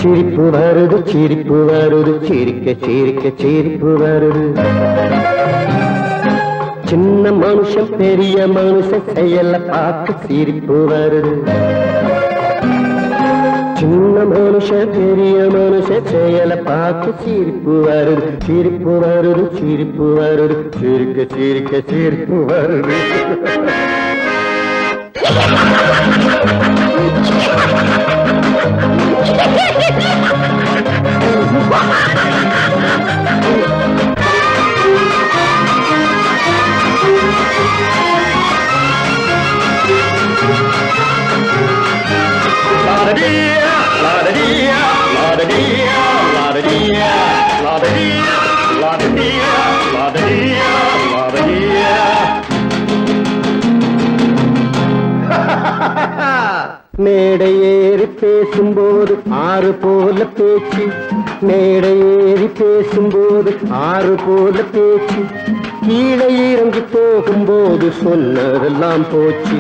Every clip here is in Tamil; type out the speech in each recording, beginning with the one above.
சிரிப்பு வருது சிரிப்பு வருது சிரிக்க சிரிக்க சிரிப்பு வருது. சின்ன மனுஷன் பெரிய மனுஷன் செயல பார்த்து சிரிப்பு வருது. சின்ன மனுஷன் பெரிய மனுஷன் செயல பார்த்து சிரிப்பு வருது. சிரிப்பு வருது சிரிப்பு வருது சிரிக்க சிரிக்க சிரிப்பு வருது. மேடை ஏறி பேசும்போது ஆறு போல பேச்சு. மேடை ஏறி பேசும்போது ஆறு போல பேச்சு. கீழே இறங்கி போகும்போது சொன்னதெல்லாம் போச்சு.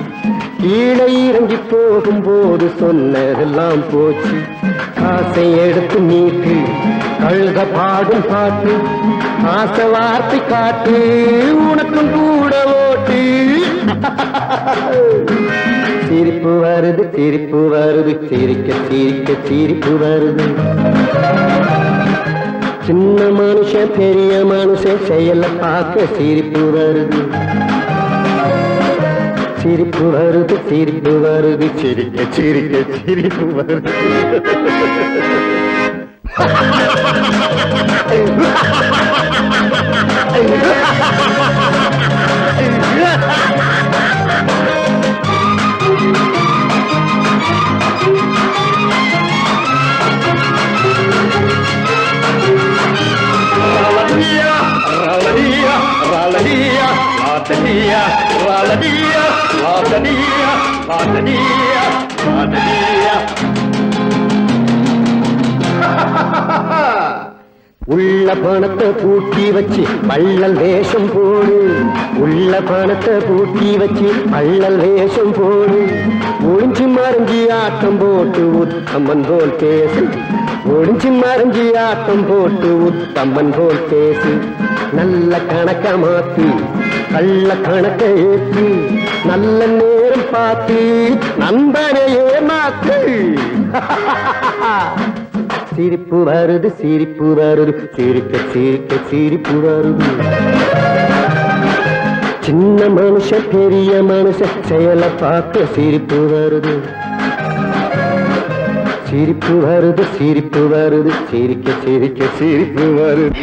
கீழே இறங்கி போகும்போது சொன்னதெல்லாம் போச்சு. ஆசை எடுத்து நீட்டு கழுத பாடும் பாட்டு. ஆசை வார்த்தை காட்டு உனக்கும் கூட ஓட்டு. சிரிப்பு வருது சிரிப்பு வருது சிரிக்க சிரிக்க சிரிப்பு வருது. சின்ன மனுஷன் பெரிய மனுஷன் செயல பார்க்க சிரிப்பு வருது. சிரிப்பு வருது சிரிப்பு வருது சிரிக்க சிரிக்க சிரிப்பு வருது. உள்ள பணத்தை பூட்டி வச்சு பள்ளல் வேஷம் போடு. உள்ள பணத்தை பூட்டி வச்சு பள்ளல் வேஷம் போடு. ஒளிஞ்சு மறைஞ்சி ஆட்டம் போட்டு உத்தம்மன் போல் பேசு. ஒளிஞ்சு மறைஞ்சி ஆட்டம் போட்டு உத்தம்மன் போல் பேசு. நல்ல கணக்க மாத்தி கள்ள கணக்க ஏற்றி நல்ல நேரம் பார்த்து நண்பனையே மாத்து. சிரிப்பு வருது சிரிப்பு வருது சிரிக்க சிரிக்க சிரிப்பு வருது. சின்ன மனுஷன் பெரிய மனுஷன் செயல பார்க்க சிரிப்பு வருது. சிரிப்பு வருது சிரிப்பு வருது சிரிக்க சிரிக்க சிரிப்பு வருது.